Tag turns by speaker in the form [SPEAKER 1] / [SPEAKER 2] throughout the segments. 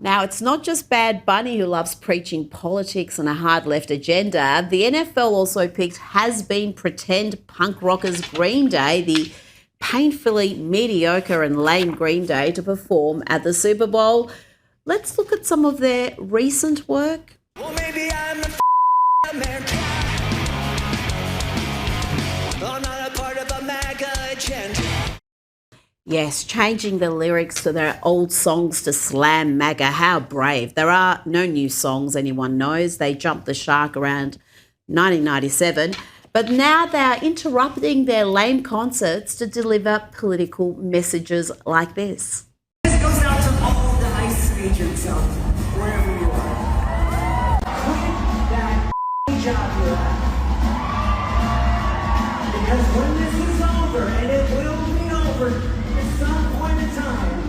[SPEAKER 1] Now, it's not just Bad Bunny who loves preaching politics and a hard left agenda. The NFL also picked has-been pretend punk rockers Green Day, the painfully mediocre and lame Green Day, to perform at the Super Bowl. Let's look at some of their recent work.
[SPEAKER 2] Well, maybe I'm a American. I'm not a part of a MAGA agenda.
[SPEAKER 1] Yes, changing the lyrics to their old songs to slam MAGA. How brave. There are no new songs anyone knows. They jumped the shark around 1997. But now they are interrupting their lame concerts to deliver political messages like this.
[SPEAKER 2] This goes out to all the ICE agents out there, wherever you are. Quit that job you're at. Because when this is over, and it will be over at some point in time,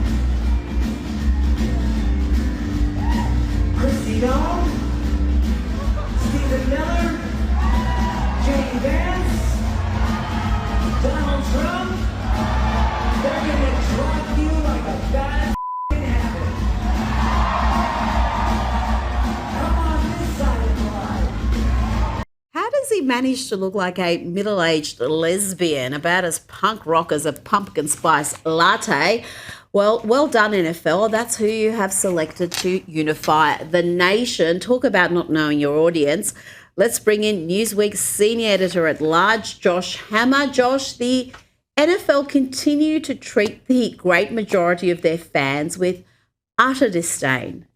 [SPEAKER 2] Christy Dawn, Stephen Miller, J.D. Vance, Donald Trump, they're gonna drop you like a bad habit. Come on this side of the line.
[SPEAKER 1] How does he manage to look like a middle-aged lesbian, about as punk rock as a pumpkin spice latte? Well done, NFL. That's who you have selected to unify the nation. Talk about not knowing your audience. Let's bring in Newsweek's senior editor-at-large, Josh Hammer. Josh, the NFL continue to treat the great majority of their fans with utter disdain.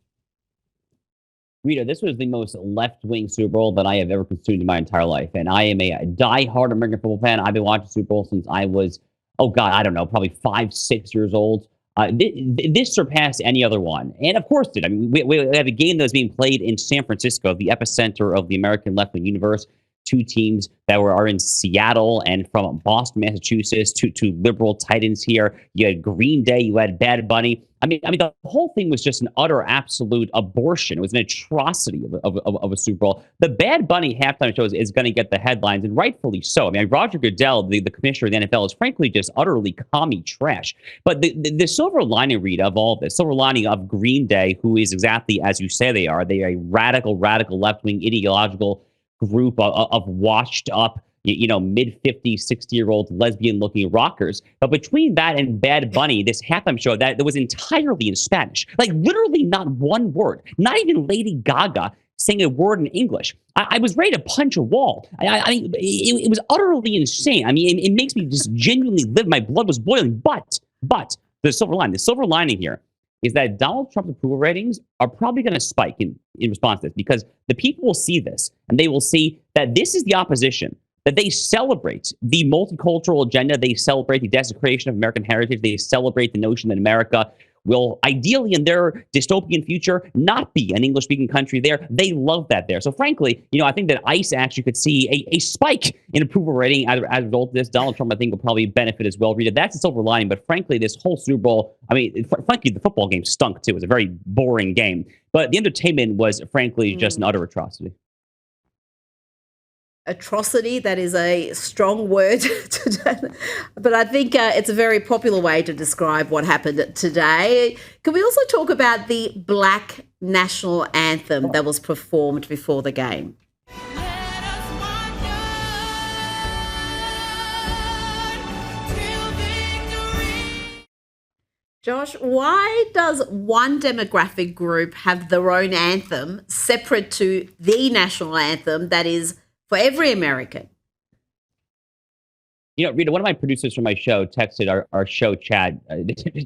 [SPEAKER 3] Rita, this was the most left-wing Super Bowl that I have ever consumed in my entire life. And I am a die-hard American football fan. I've been watching Super Bowl since I was, I don't know, probably 5, 6 years old. This surpassed any other one. And of course it. I mean, we have a game that was being played in San Francisco, the epicenter of the American left-wing universe. Two teams that are in Seattle, and from Boston, Massachusetts, to liberal titans here. You had Green Day, you had Bad Bunny. I mean, the whole thing was just an utter, absolute abortion. It was an atrocity of a Super Bowl. The Bad Bunny halftime show is going to get the headlines, and rightfully so. I mean, Roger Goodell, the commissioner of the NFL, is frankly just utterly commie trash. But the silver lining, Rita, of all this, silver lining of Green Day, who is exactly as you say they are. They are a radical left-wing ideological group of washed up, mid-50s, 60-year-old lesbian-looking rockers. But between that and Bad Bunny, this halftime show that was entirely in Spanish, like literally not one word, not even Lady Gaga saying a word in English. I was ready to punch a wall. I mean, it was utterly insane. I mean, it makes me just genuinely live. My blood was boiling. But the silver lining here is that Donald Trump's approval ratings are probably going to spike in response to this, because the people will see this and they will see that this is the opposition, that they celebrate the multicultural agenda, they celebrate the desecration of American heritage, they celebrate the notion that America will ideally in their dystopian future not be an English-speaking country there. They love that there. So frankly, I think that ICE actually could see a spike in approval rating as a result of this. Donald Trump, I think, will probably benefit as well. Rita, that's the silver lining. But frankly, this whole Super Bowl, I mean, frankly, the football game stunk too. It was a very boring game. But the entertainment was, frankly, just an utter atrocity.
[SPEAKER 1] Atrocity, that is a strong word today, but I think it's a very popular way to describe what happened today. Can we also talk about the Black national anthem that was performed before the game? Josh, why does one demographic group have their own anthem separate to the national anthem that is for every American?
[SPEAKER 3] Rita, one of my producers from my show texted our show chat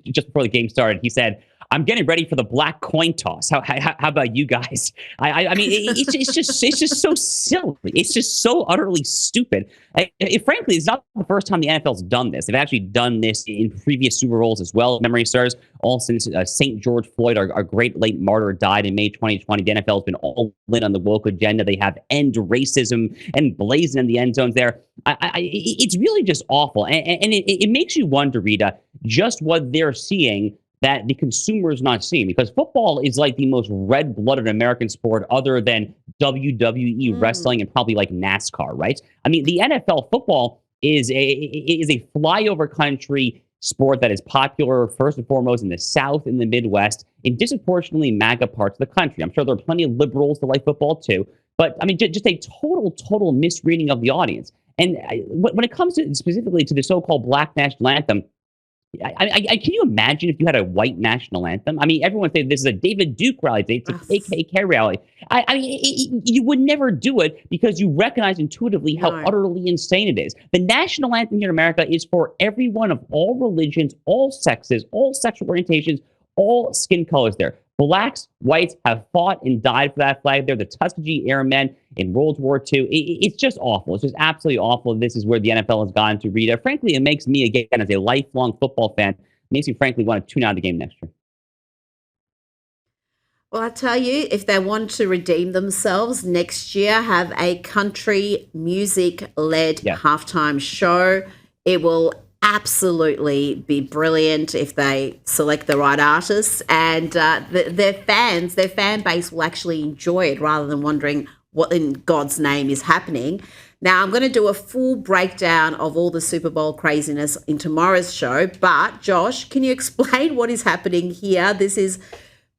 [SPEAKER 3] just before the game started. He said, "I'm getting ready for the black coin toss. How about you guys?" I mean, it's just so silly. It's just so utterly stupid. Frankly, it's not the first time the NFL's done this. They've actually done this in previous Super Bowls as well. Memory serves, all since St. George Floyd, our great late martyr, died in May 2020. The NFL has been all in on the woke agenda. They have end racism and blazing in the end zones there. It's really just awful. And it makes you wonder, Rita, just what they're seeing that the consumer is not seeing, because football is like the most red-blooded American sport other than WWE wrestling and probably like NASCAR, right? I mean, the NFL football is a flyover country sport that is popular first and foremost in the South and the Midwest, in disproportionately MAGA parts of the country. I'm sure there are plenty of liberals that like football too, but I mean, just a total misreading of the audience. And when it comes to specifically to the so-called Black national anthem, can you imagine if you had a white national anthem? I mean, everyone say this is a David Duke rally, it's a KKK rally. You would never do it because you recognize intuitively how utterly insane it is. The national anthem here in America is for everyone of all religions, all sexes, all sexual orientations, all skin colors there. Blacks, whites have fought and died for that flag. They're the Tuskegee Airmen in World War II. It's just awful. It's just absolutely awful. This is where the NFL has gone to, Rita. Frankly, it makes me, again, as a lifelong football fan, makes me, frankly, want to tune out of the game next year.
[SPEAKER 1] Well, I tell you, if they want to redeem themselves next year, have a country music-led halftime show. It will absolutely be brilliant if they select the right artists, and their fan base will actually enjoy it rather than wondering what in God's name is happening. Now, I'm going to do a full breakdown of all the Super Bowl craziness in tomorrow's show, but Josh, can you explain what is happening here? This is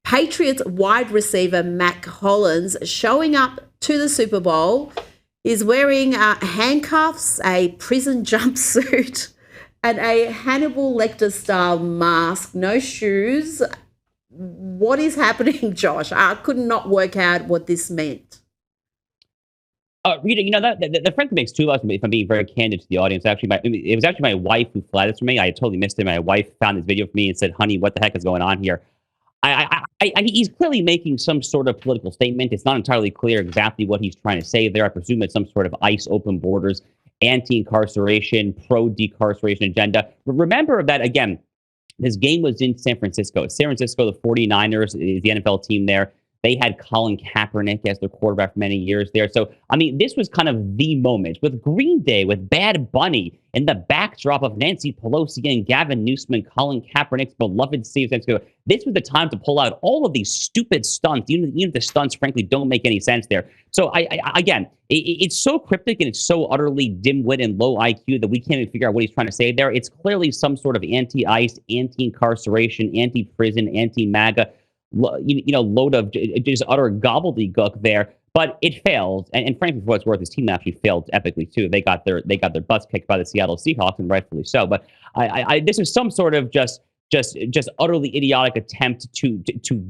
[SPEAKER 1] Patriots wide receiver Mack Hollins showing up to the Super Bowl. He's wearing handcuffs, a prison jumpsuit, and a Hannibal Lecter-style mask, no shoes. What is happening, Josh? I could not work out what this meant.
[SPEAKER 3] Rita, you know, that frankly makes two of us, if I'm being very candid to the audience. It was actually my wife who flagged this for me. I had totally missed it. My wife found this video for me and said, honey, what the heck is going on here? He's clearly making some sort of political statement. It's not entirely clear exactly what he's trying to say there. I presume it's some sort of ICE open borders, anti-incarceration, pro-decarceration agenda. Remember that, again, this game was in San Francisco. San Francisco, the 49ers, is the NFL team there. They had Colin Kaepernick as their quarterback for many years there. So, I mean, this was kind of the moment with Green Day, with Bad Bunny, in the backdrop of Nancy Pelosi and Gavin Newsom and Colin Kaepernick's beloved city of San Francisco. This was the time to pull out all of these stupid stunts, even if the stunts, frankly, don't make any sense there. So, again, it's so cryptic and it's so utterly dim-wit and low IQ that we can't even figure out what he's trying to say there. It's clearly some sort of anti-ICE, anti-incarceration, anti-prison, anti-MAGA, load of just utter gobbledygook there. But it failed, and frankly, for what it's worth, his team actually failed epically too. They got their butts kicked by the Seattle Seahawks, and rightfully so. But this is some sort of just utterly idiotic attempt to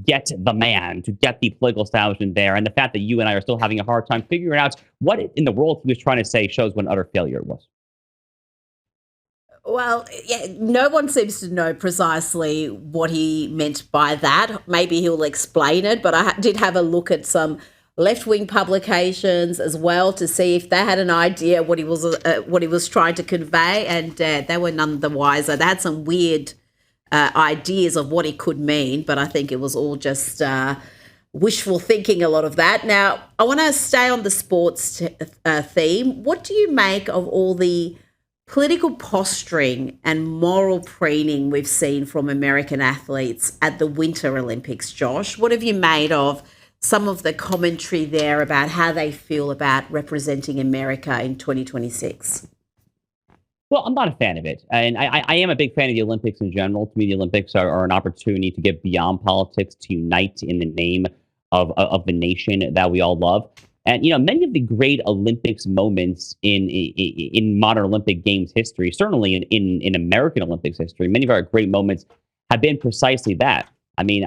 [SPEAKER 3] get the man, to get the political establishment there. And the fact that you and I are still having a hard time figuring out what in the world he was trying to say shows what an utter failure it was.
[SPEAKER 1] Well, yeah, no one seems to know precisely what he meant by that. Maybe he'll explain it, but I did have a look at some left-wing publications as well to see if they had an idea what he was trying to convey, and they were none the wiser. They had some weird ideas of what it could mean, but I think it was all just wishful thinking, a lot of that. Now, I want to stay on the sports theme. What do you make of all the political posturing and moral preening we've seen from American athletes at the Winter Olympics, Josh? What have you made of some of the commentary there about how they feel about representing America in 2026?
[SPEAKER 3] Well, I'm not a fan of it. And I am a big fan of the Olympics in general. To me, the Olympics are an opportunity to get beyond politics, to unite in the name of the nation that we all love. And, many of the great Olympics moments in modern Olympic Games history, certainly in American Olympics history, many of our great moments have been precisely that. I mean,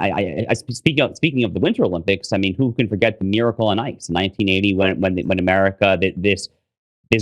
[SPEAKER 3] speaking of the Winter Olympics, I mean, who can forget the miracle on ice in 1980 when America, this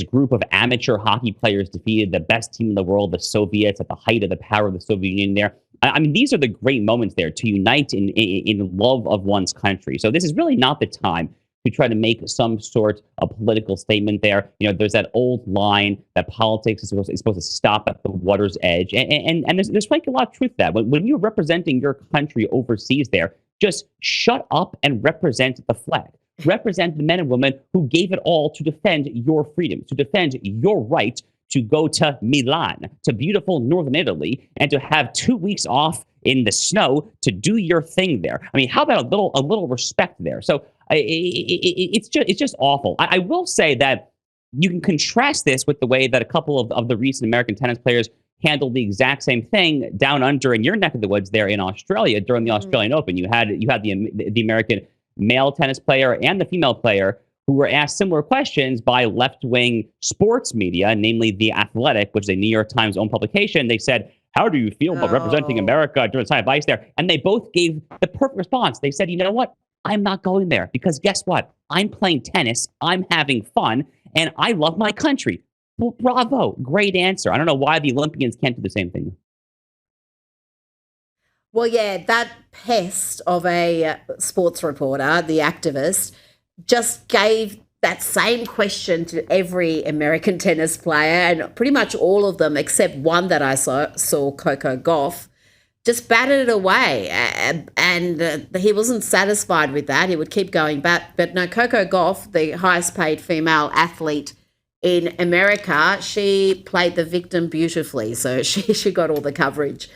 [SPEAKER 3] group of amateur hockey players defeated the best team in the world, the Soviets, at the height of the power of the Soviet Union there. I mean, these are the great moments there to unite in love of one's country. So this is really not the time to try to make some sort of political statement there. There's that old line that politics is supposed to stop at the water's edge. And there's frankly a lot of truth to that. When you're representing your country overseas there, just shut up and represent the flag. Represent the men and women who gave it all to defend your freedom, to defend your right to go to Milan, to beautiful northern Italy, and to have 2 weeks off in the snow to do your thing there. I mean, how about a little respect there? So it's just awful. I will say that you can contrast this with the way that a couple of the recent American tennis players handled the exact same thing down under in your neck of the woods there in Australia during the Australian Open. You had the American male tennis player and the female player who were asked similar questions by left-wing sports media, namely The Athletic, which is a New York Times owned publication. They said, how do you feel about representing America during the time of ice there? And they both gave the perfect response. They said, you know what? I'm not going there because guess what? I'm playing tennis. I'm having fun and I love my country. Well, bravo. Great answer. I don't know why the Olympians can't do the same thing.
[SPEAKER 1] Well, yeah, that pest of a sports reporter, the activist, just gave that same question to every American tennis player, and pretty much all of them, except one that I saw Coco Gauff, just batted it away. And he wasn't satisfied with that. He would keep going back. But no, Coco Gauff, the highest paid female athlete in America, she played the victim beautifully. So she got all the coverage.